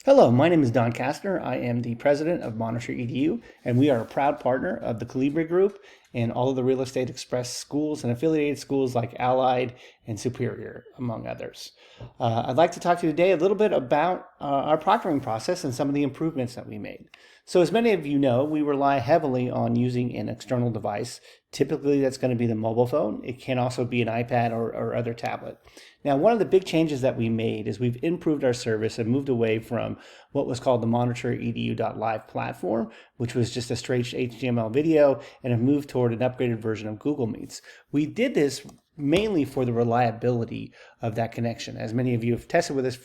Hello, my name is Don Kastner. I am the president of MonitorEDU, and we are a proud partner of the Calibri Group and all of the Real Estate Express schools and affiliated schools like Allied and Superior, among others. I'd like to talk to you today a little bit about our proctoring process and some of the improvements that we made. So as many of you know, we rely heavily on using an external device. Typically, that's going to be the mobile phone. It can also be an iPad or other tablet. Now, one of the big changes that we made is we've improved our service and moved away from what was called the MonitorEDU.live platform, which was just a straight HTML video, and have moved toward an upgraded version of Google Meets. We did this mainly for the reliability of that connection. As many of you have tested with us,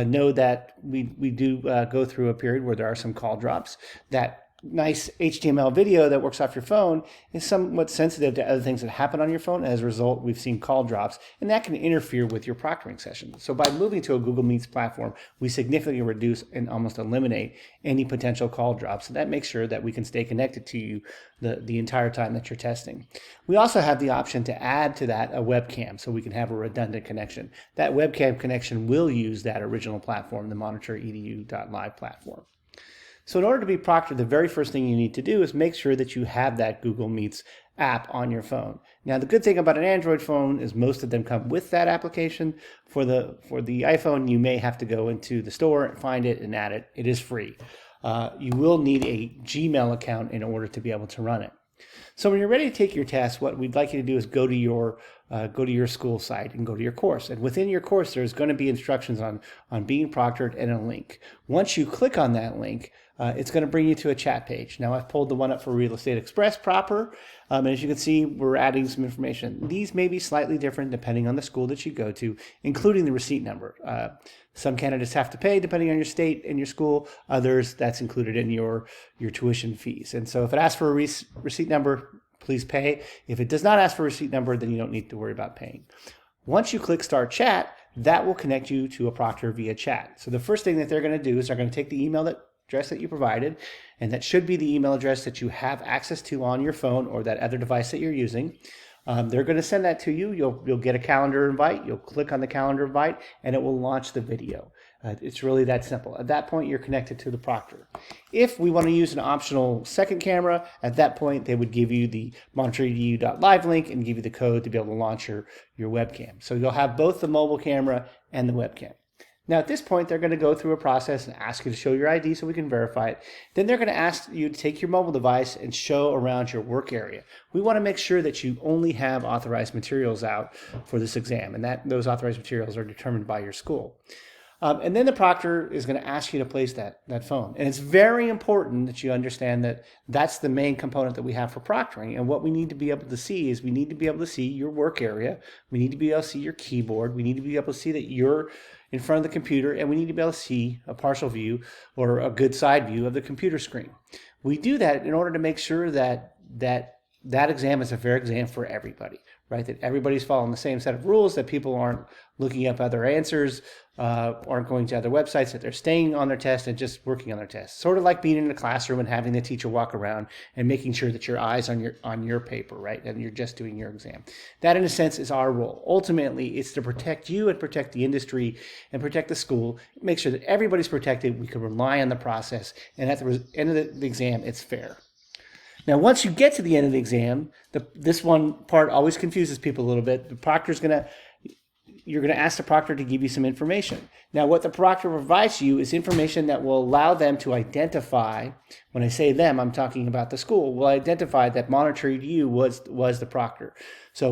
know that we do go through a period where there are some call drops. That nice HTML video that works off your phone is somewhat sensitive to other things that happen on your phone. As a result, we've seen call drops, and that can interfere with your proctoring session. So by moving to a Google Meets platform, we significantly reduce and almost eliminate any potential call drops. And that makes sure that we can stay connected to you the entire time that you're testing. We also have the option to add to that a webcam, so we can have a redundant connection. That webcam connection will use that original platform, the MonitorEDU.live platform. So in order to be proctored, the very first thing you need to do is make sure that you have that Google Meets app on your phone. Now, the good thing about an Android phone is most of them come with that application. For the iPhone, you may have to go into the store and find it and add it. It is free. You will need a Gmail account in order to be able to run it. So when you're ready to take your test, what we'd like you to do is go to your school site and go to your course. And within your course, there's going to be instructions on being proctored and a link. Once you click on that link, it's going to bring you to a chat page. Now, I've pulled the one up for Real Estate Express proper. And as you can see, we're adding some information. These may be slightly different depending on the school that you go to, including the receipt number. Some candidates have to pay depending on your state and your school. Others, that's included in your tuition fees. And so if it asks for a receipt number, please pay. If it does not ask for a receipt number, then you don't need to worry about paying. Once you click Start Chat, that will connect you to a proctor via chat. So the first thing that they're going to do is they're going to take the email address that you provided, and that should be the email address that you have access to on your phone or that other device that you're using. They're going to send that to you. You'll get a calendar invite. You'll click on the calendar invite, and it will launch the video. It's really that simple. At that point, you're connected to the proctor. If we want to use an optional second camera, at that point, they would give you the MonitorEDU.live link and give you the code to be able to launch your webcam. So you'll have both the mobile camera and the webcam. Now, at this point, they're going to go through a process and ask you to show your ID so we can verify it. Then they're going to ask you to take your mobile device and show around your work area. We want to make sure that you only have authorized materials out for this exam, and that those authorized materials are determined by your school. And then the proctor is going to ask you to place that phone. And it's very important that you understand that that's the main component that we have for proctoring. And what we need to be able to see is we need to be able to see your work area. We need to be able to see your keyboard. We need to be able to see that you're in front of the computer, and we need to be able to see a partial view or a good side view of the computer screen. We do that in order to make sure that exam is a fair exam for everybody, right? That everybody's following the same set of rules, that people aren't looking up other answers, aren't going to other websites, that they're staying on their test and just working on their test. Sort of like being in a classroom and having the teacher walk around and making sure that your eyes on your paper, right? And you're just doing your exam. That, in a sense, is our role. Ultimately, it's to protect you and protect the industry and protect the school, make sure that everybody's protected. We can rely on the process, and at the end of the exam, it's fair. Now, once you get to the end of the exam, this one part always confuses people a little bit. You're going to ask the proctor to give you some information. Now, what the proctor provides you is information that will allow them to identify, when I say them, I'm talking about the school, will identify that MonitorEDU was the proctor. So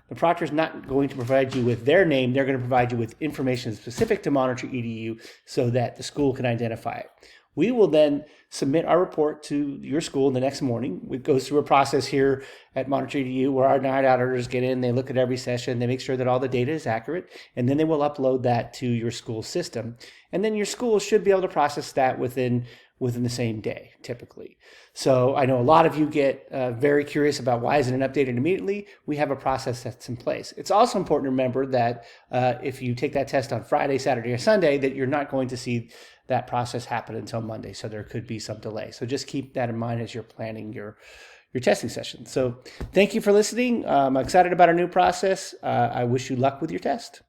the proctor is not going to provide you with their name. They're going to provide you with information specific to MonitorEDU so that the school can identify it. We will then submit our report to your school the next morning. It goes through a process here at MonitorEDU where our night auditors get in, they look at every session, they make sure that all the data is accurate, and then they will upload that to your school system. And then your school should be able to process that within the same day, typically. So I know a lot of you get very curious about why isn't it updated immediately. We have a process that's in place. It's also important to remember that if you take that test on Friday, Saturday, or Sunday, that you're not going to see that process happen until Monday. So there could be some delay. So just keep that in mind as you're planning your testing session. So thank you for listening. I'm excited about our new process. I wish you luck with your test.